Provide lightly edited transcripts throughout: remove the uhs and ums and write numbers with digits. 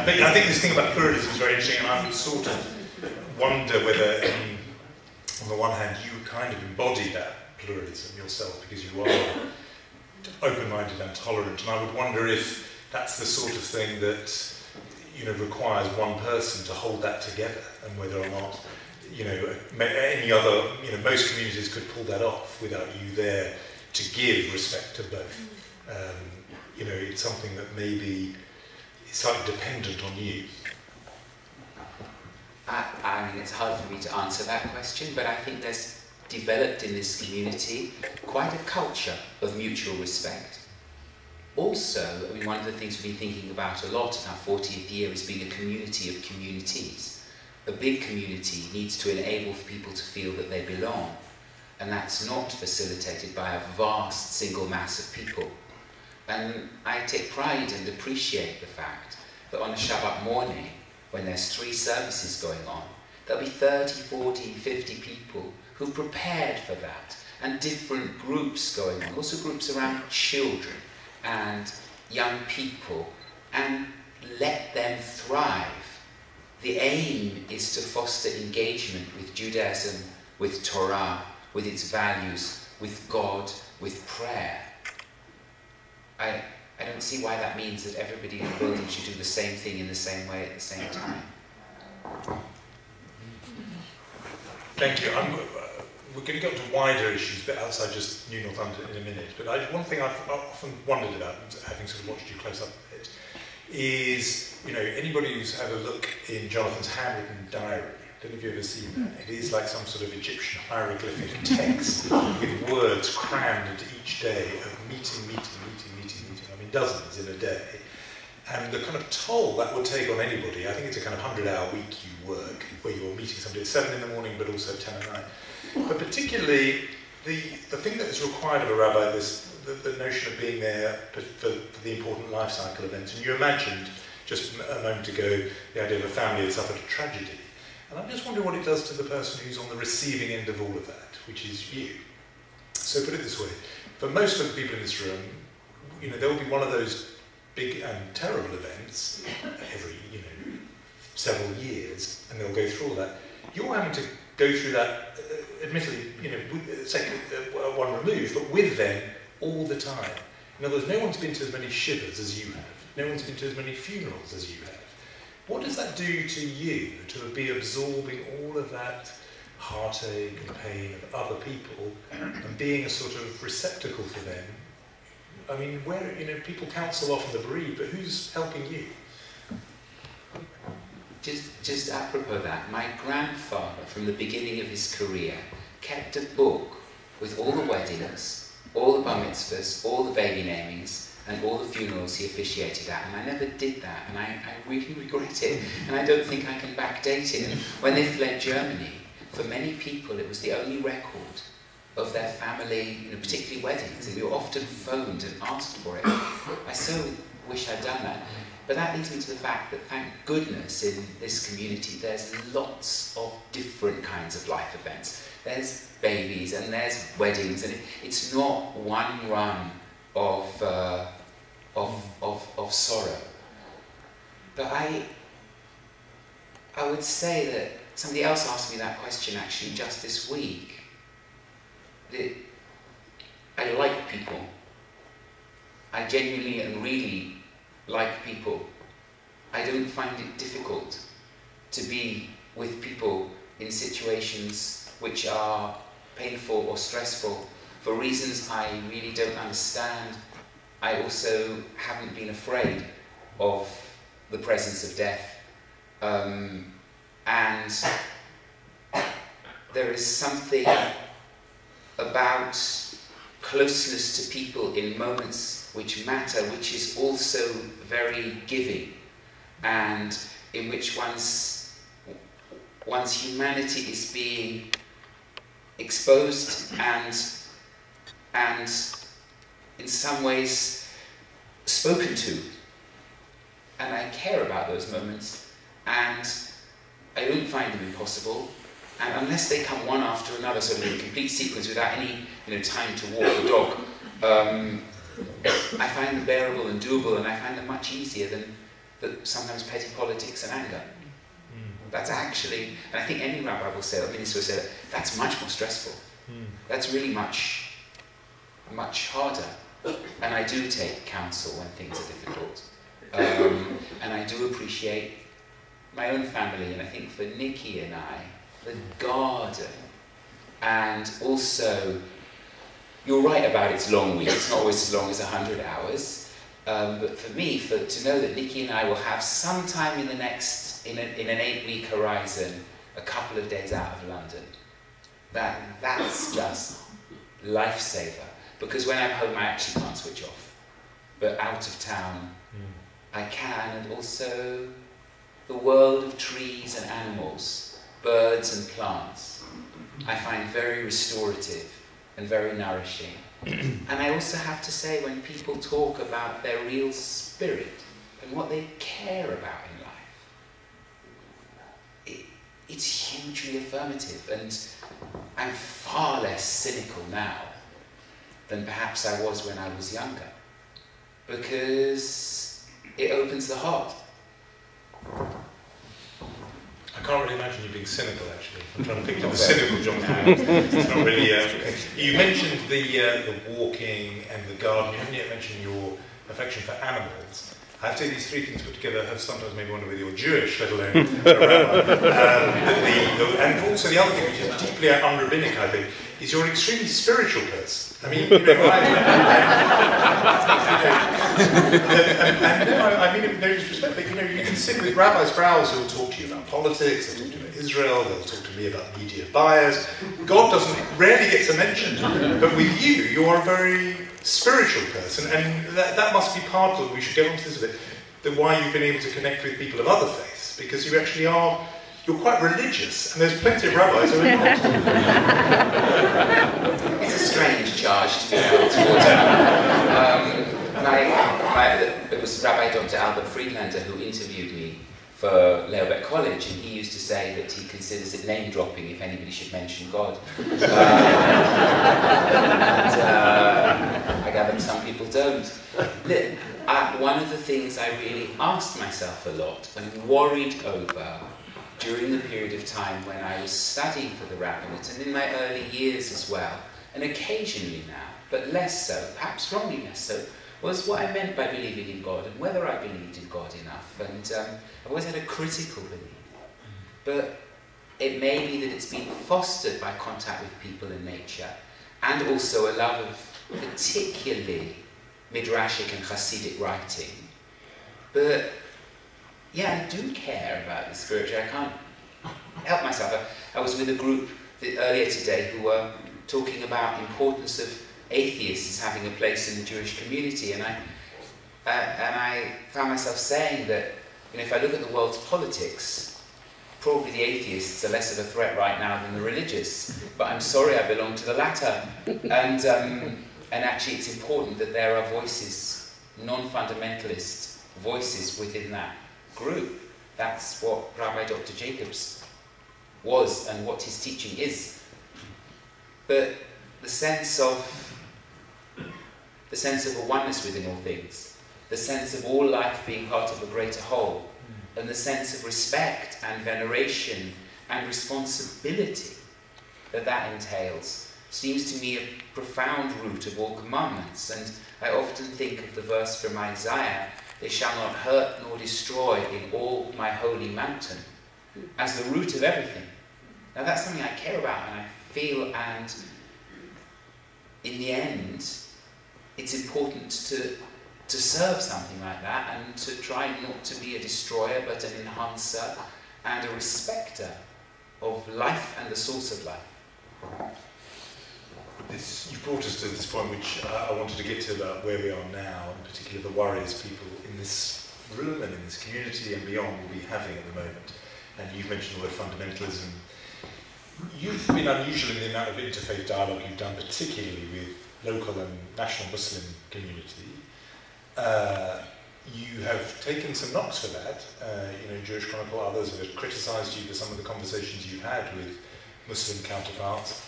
But I think this thing about pluralism is very interesting, and I would sort of wonder whether, on the one hand, you kind of embody that pluralism yourself because you are open-minded and tolerant, and I would wonder if that's the sort of thing that, you know, requires one person to hold that together, and whether or not, you know, any other, you know, most communities could pull that off without you there to give respect to both. You know, it's something that maybe is slightly dependent on you. I mean, it's hard for me to answer that question, but I think there's developed in this community quite a culture of mutual respect. Also, I mean, one of the things we've been thinking about a lot in our 40th year is being a community of communities. A big community needs to enable people to feel that they belong, and that's not facilitated by a vast single mass of people. And I take pride and appreciate the fact that on a Shabbat morning, when there's 3 services going on, there'll be 30, 40, 50 people who've prepared for that, and different groups going on, also groups around children and young people, and let them thrive. The aim is to foster engagement with Judaism, with Torah, with its values, with God, with prayer. I don't see why that means that everybody in the building should do the same thing in the same way at the same time. Thank you. We're going to go to wider issues, but outside just New Northampton in a minute. But one thing I've often wondered about, having sort of watched you close up a bit, is, you know, anybody who's had a look in Jonathan's handwritten diary, I don't know if you've ever seen that. It is like some sort of Egyptian hieroglyphic text with words crammed into each day of meeting. I mean, dozens in a day. And the kind of toll that would take on anybody, I think it's a kind of 100-hour week you work, where you're meeting somebody at 7 in the morning, but also 10 at night. But particularly, the thing that is required of a rabbi, the notion of being there for the important life cycle events. And you imagined, just a moment ago, the idea of a family that suffered a tragedy. And I'm just wondering what it does to the person who's on the receiving end of all of that, which is you. So put it this way, for most of the people in this room, you know, there will be one of those big and terrible events every, you know, several years, and they'll go through all that. You're having to go through that, admittedly, you know, one removed, but with them all the time. In other words, no one's been to as many shivers as you have. No one's been to as many funerals as you have. What does that do to you, to be absorbing all of that heartache and pain of other people and being a sort of receptacle for them? I mean, where, you know, people counsel often the bereaved, but who's helping you? Just apropos that, my grandfather, from the beginning of his career, kept a book with all the weddings, all the bar mitzvahs, all the baby namings, and all the funerals he officiated at, and I never did that, and I really regret it, and I don't think I can backdate it. And when they fled Germany, for many people it was the only record of their family, you know, particularly weddings, and we were often phoned and asked for it. I so wish I'd done that. But that leads me to the fact that, thank goodness, in this community there's lots of different kinds of life events. There's babies and there's weddings, and it's not one run of sorrow. But I would say that somebody else asked me that question actually just this week. That I like people. I genuinely and really like people. I don't find it difficult to be with people in situations which are painful or stressful for reasons I really don't understand. I also haven't been afraid of the presence of death. And there is something about closeness to people in moments which matter, which is also very giving, and in which one's humanity is being exposed and in some ways spoken to. And I care about those moments, and I don't find them impossible. And unless they come one after another, sort of in complete sequence, without any, you know, time to walk the dog, I find them bearable and doable, and I find them much easier that sometimes petty politics and anger. That's actually, and I think any rabbi will say, or minister will say, that's much more stressful. That's really much harder. And I do take counsel when things are difficult. And I do appreciate my own family, and I think for Nikki and I, the garden, and also, you're right about it's long week, it's not always as long as 100 hours, but for me, to know that Nikki and I will have some time in the next, in an 8-week horizon, a couple of days out of London, that's just lifesaver. Because when I'm home, I actually can't switch off. But out of town, I can, and also the world of trees and animals, birds and plants, I find very restorative and very nourishing. And I also have to say, when people talk about their real spirit and what they care about in life, it's hugely affirmative, and I'm far less cynical now than perhaps I was when I was younger, because it opens the heart. I can't really imagine you being cynical, actually. I'm trying to picture the cynical Jonathan. It's not really... You mentioned the walking and the garden. You haven't yet mentioned your affection for animals. I have to say these three things put together have sometimes made me wonder whether you're Jewish, let alone a rabbi. And also the other thing, which is deeply un-rabbinic, I think, is you're an extremely spiritual person. I mean, you know, I mean it with no disrespect, but you know, you can sit with rabbis for hours who will talk to you about politics, they'll talk to you about Israel, they'll talk to me about media bias. God rarely gets a mention, but with you, you're a very spiritual person, and that must be part of, we should get onto this a bit, why you've been able to connect with people of other faiths, because you actually are, you're quite religious, and there's plenty of rabbis who are not. It's a strange charge to be held towards it was Rabbi Dr. Albert Friedlander who interviewed me for Leobeck College, and he used to say that he considers it name dropping if anybody should mention God. I gather some people don't. One of the things I really asked myself a lot and worried over during the period of time when I was studying for the rabbinate, and in my early years as well, and occasionally now, but less so, perhaps wrongly less so, was what I meant by believing in God and whether I believed in God enough. And I've always had a critical belief. But it may be that it's been fostered by contact with people and nature, and also a love of particularly midrashic and Hasidic writing. But yeah, I do care about the spiritual. I can't help myself. I was with a group earlier today who were talking about the importance of atheists having a place in the Jewish community, and I found myself saying that, you know, if I look at the world's politics, probably the atheists are less of a threat right now than the religious. But I'm sorry, I belong to the latter, and actually it's important that there are voices, non-fundamentalist voices within that group. That's what Rabbi Dr. Jacobs was and what his teaching is. But the sense of a oneness within all things, the sense of all life being part of a greater whole, and the sense of respect and veneration and responsibility that entails, seems to me a profound root of all commandments. And I often think of the verse from Isaiah, "They shall not hurt nor destroy in all my holy mountain," as the root of everything. Now that's something I care about and I feel, and in the end, it's important to serve something like that and to try not to be a destroyer but an enhancer and a respecter of life and the source of life. You brought us to this point which I wanted to get to, about where we are now, in particular the worries people in this room and in this community and beyond will be having at the moment. And you've mentioned the word fundamentalism. You've been unusual in the amount of interfaith dialogue you've done, particularly with local and national Muslim community. You have taken some knocks for that. Jewish Chronicle, others have criticised you for some of the conversations you've had with Muslim counterparts.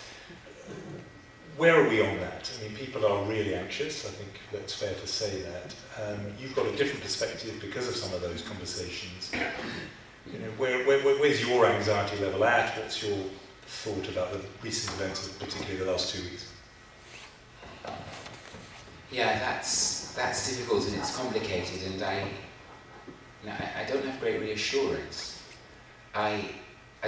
where are we on that? I mean, people are really anxious. I think that's fair to say that. You've got a different perspective because of some of those conversations. You know, where's your anxiety level at? What's your thought about the recent events, particularly the last 2 weeks? Yeah, that's difficult and it's complicated, and I don't have great reassurance. I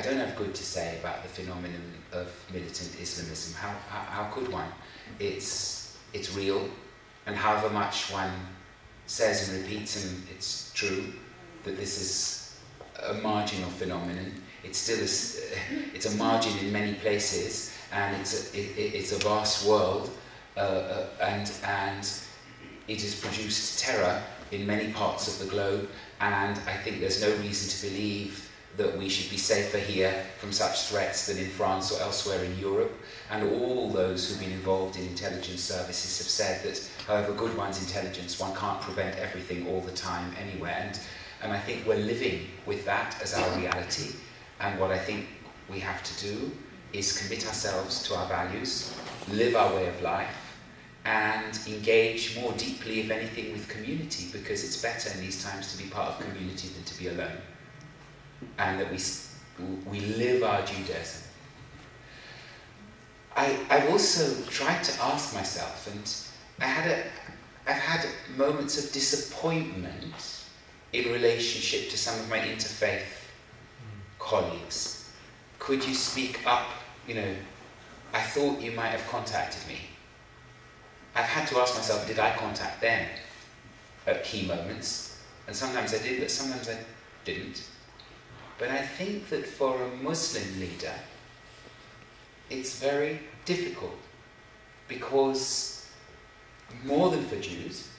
don't have good to say about the phenomenon of militant Islamism. How could one? It's real, and however much one says and repeats, and it's true that this is a marginal phenomenon. It's still it's a margin in many places, and it's a vast world, and it has produced terror in many parts of the globe. And I think there's no reason to believe that we should be safer here from such threats than in France or elsewhere in Europe. And all those who've been involved in intelligence services have said that however good one's intelligence, one can't prevent everything all the time anywhere. And I think we're living with that as our reality. And what I think we have to do is commit ourselves to our values, live our way of life, and engage more deeply, if anything, with community, because it's better in these times to be part of community than to be alone. And that we live our Judaism. I've also tried to ask myself, and I've had moments of disappointment in relationship to some of my interfaith colleagues. Could you speak up? You know, I thought you might have contacted me. I've had to ask myself, did I contact them at key moments? And sometimes I did, but sometimes I didn't. But I think that for a Muslim leader, it's very difficult, because more than for Jews,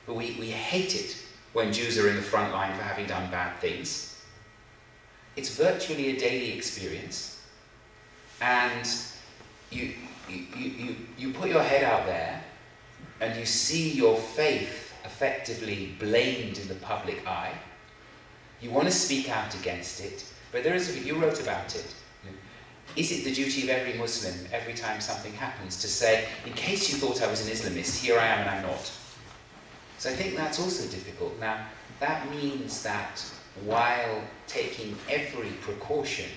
but we hate it when Jews are in the front line for having done bad things. It's virtually a daily experience, and you put your head out there and you see your faith effectively blamed in the public eye. You want to speak out against it, but there is, you wrote about it. Is it the duty of every Muslim, every time something happens, to say, in case you thought I was an Islamist, here I am and I'm not? So I think that's also difficult. Now, that means that while taking every precaution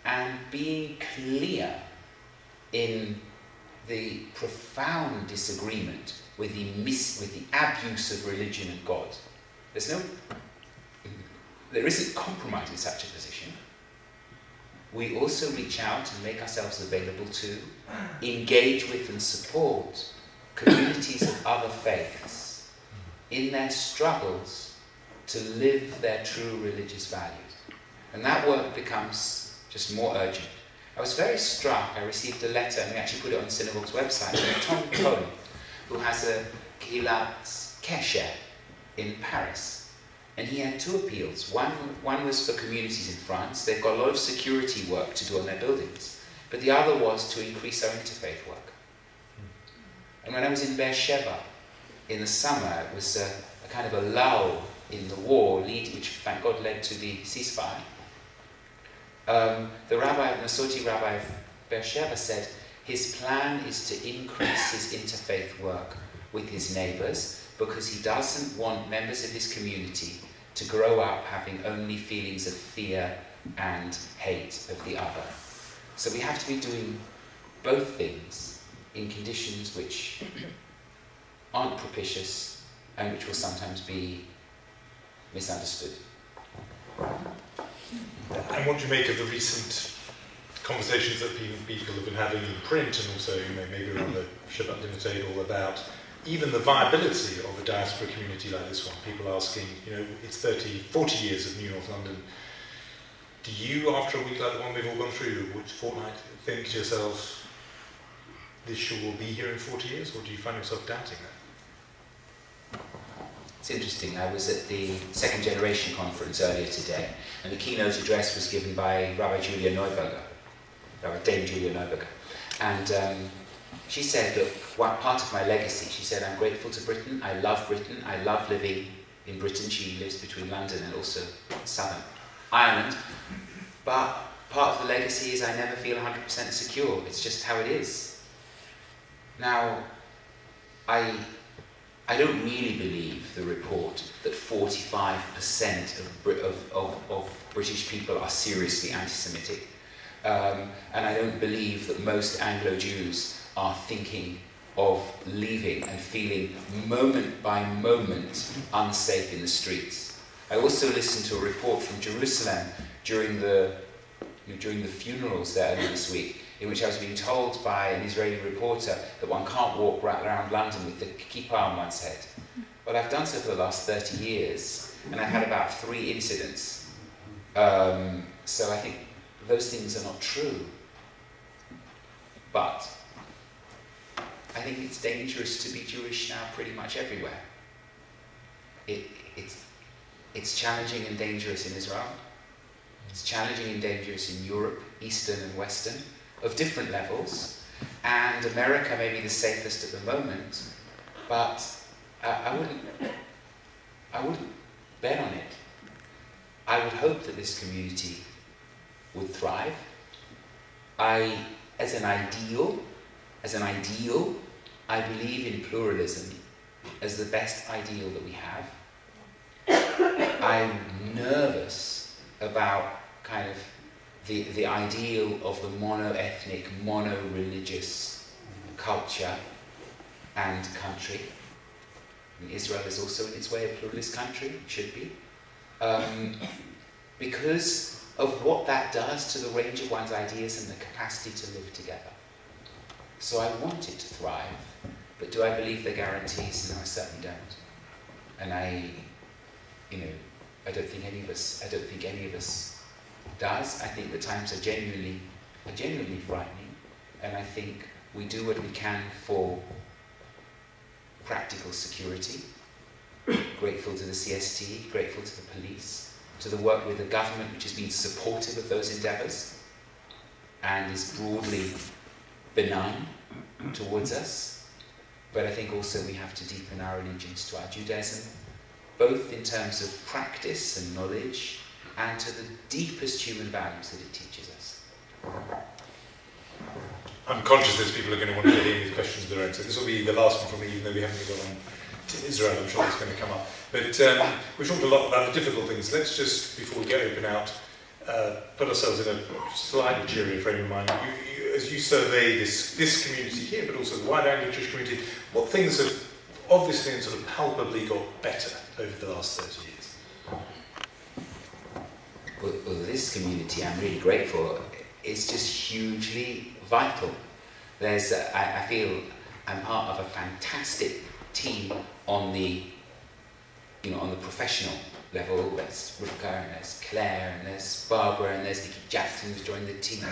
and being clear in the profound disagreement with the abuse of religion and God, there isn't compromise in such a position. We also reach out and make ourselves available to engage with and support communities of other faiths in their struggles to live their true religious values. And that work becomes just more urgent. I was very struck. I received a letter, and we actually put it on Synagogue's website, from Tom Cohen, who has a Kilat Kesher in Paris. And he had two appeals. One was for communities in France. They've got a lot of security work to do on their buildings. But the other was to increase our interfaith work. And when I was in Beersheba in the summer, it was a kind of a lull in the war, which thank God led to the ceasefire. The Nasoti Rabbi of Beersheba said his plan is to increase his interfaith work with his neighbours, because he doesn't want members of his community to grow up having only feelings of fear and hate of the other. So we have to be doing both things in conditions which aren't propitious and which will sometimes be misunderstood. And what do you make of the recent conversations that people have been having in print, and also maybe around the Shabbat dinner table, about even the viability of a diaspora community like this one? People asking, it's 30, 40 years of New North London. Do you, after a week like the one we've all gone through, would fortnight, think to yourself, this will be here in 40 years, or do you find yourself doubting that? It's interesting. I was at the Second Generation conference earlier today, and the keynote address was given by Rabbi Dame Julia Neuberger. And she said, look, one part of my legacy, she said, I'm grateful to Britain, I love living in Britain. She lives between London and also southern Ireland. But part of the legacy is I never feel 100% secure. It's just how it is. Now, I don't really believe the report that 45% of British people are seriously anti-Semitic. And I don't believe that most Anglo-Jews are thinking of leaving and feeling moment by moment unsafe in the streets. I also listened to a report from Jerusalem during the funerals there earlier this week, in which I was being told by an Israeli reporter that one can't walk around London with the kippah on one's head. Well, I've done so for the last 30 years, and I've had about 3 incidents. So I think those things are not true. But I think it's dangerous to be Jewish now pretty much everywhere. It's challenging and dangerous in Israel. It's challenging and dangerous in Europe, Eastern and Western, of different levels. And America may be the safest at the moment, but I wouldn't bet on it. I would hope that this community would thrive. As an ideal, I believe in pluralism as the best ideal that we have. I'm nervous about kind of the ideal of the mono-ethnic, mono-religious culture and country. I mean, Israel is also in its way a pluralist country, it should be. Because of what that does to the range of one's ideas and the capacity to live together. So I want it to thrive, but do I believe they're guarantees? No, I certainly don't. And I don't think any of us does. I think the times are genuinely frightening, and I think we do what we can for practical security. Grateful to the CST, grateful to the police, to the work with the government, which has been supportive of those endeavours and is broadly benign towards us. But I think also we have to deepen our allegiance to our Judaism, both in terms of practice and knowledge, and to the deepest human values that it teaches us. I'm conscious that people are going to want to get in with questions of their own, so this will be the last one from me, even though we haven't got on to Israel. I'm sure it's going to come up. But we've talked a lot about the difficult things. Let's just, before we get open out, put ourselves in a slightly cheerier frame of mind. As you survey this community here, but also the wider Anglo-Jewish community, what things have obviously and sort of palpably got better over the last 30 years? Well, this community, I'm really grateful. It's just hugely vital. I feel I'm part of a fantastic team on the professional level. There's Rivka, and there's Claire, and there's Barbara, and there's Nikki Jackson who's joined the team,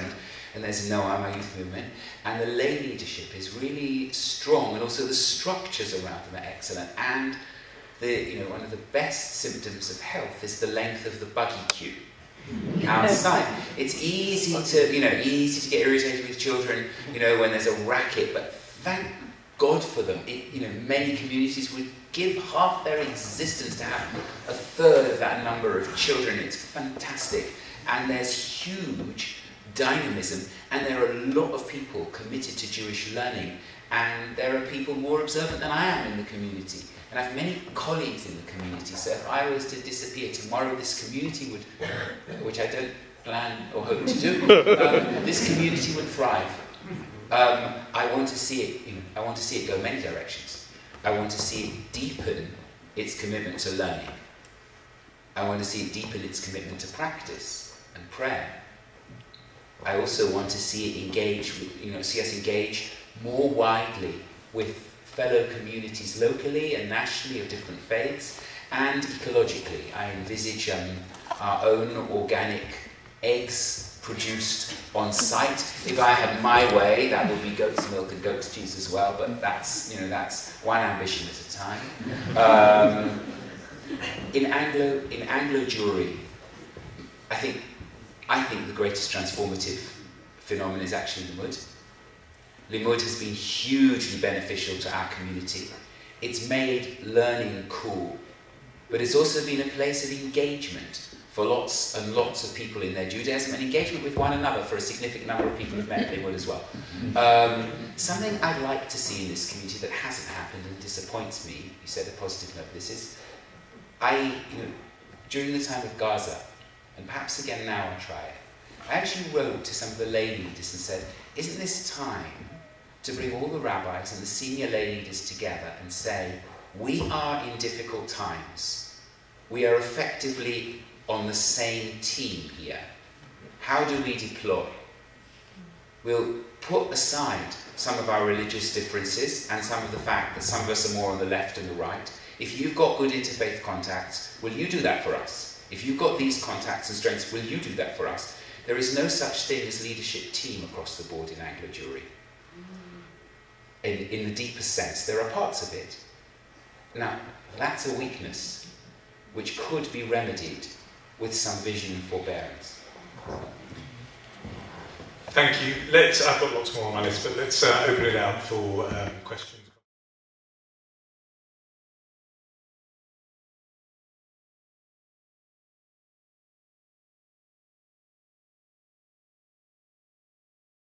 and there's Noah, my youth movement. And the lay leadership is really strong, and also the structures around them are excellent. And one of the best symptoms of health is the length of the buggy queue outside. It's easy to get irritated with children, when there's a racket, but thank God for them. Many communities would give half their existence to have a third of that number of children. It's fantastic. And there's huge dynamism, and there are a lot of people committed to Jewish learning, and there are people more observant than I am in the community. And I have many colleagues in the community, so if I was to disappear tomorrow, this community would, which I don't plan or hope to do, this community would thrive. I want to see it go many directions. I want to see it deepen its commitment to learning. I want to see it deepen its commitment to practice and prayer. I also want to see it see us engage more widely with fellow communities locally and nationally of different faiths, and ecologically. I envisage our own organic eggs produced on site. If I had my way, that would be goat's milk and goat's cheese as well, but that's one ambition at a time. In Anglo Jewry, I think the greatest transformative phenomenon is actually Limud. Limud has been hugely beneficial to our community. It's made learning cool, but it's also been a place of engagement for lots and lots of people in their Judaism, and engagement with one another for a significant number of people who've met Linwood as well. Something I'd like to see in this community that hasn't happened and disappoints me, you said a positive note, this is, during the time of Gaza, and perhaps again now I'll try it, I actually wrote to some of the lay leaders and said, isn't this time to bring all the rabbis and the senior lay leaders together and say, we are in difficult times. We are effectively on the same team here. How do we deploy? We'll put aside some of our religious differences and some of the fact that some of us are more on the left and the right. If you've got good interfaith contacts, will you do that for us? If you've got these contacts and strengths, will you do that for us? There is no such thing as leadership team across the board in Anglo Jewry. In the deepest sense, there are parts of it. Now, that's a weakness which could be remedied with some vision and forbearance. Thank you. I've got lots more on my list, but let's open it out for questions.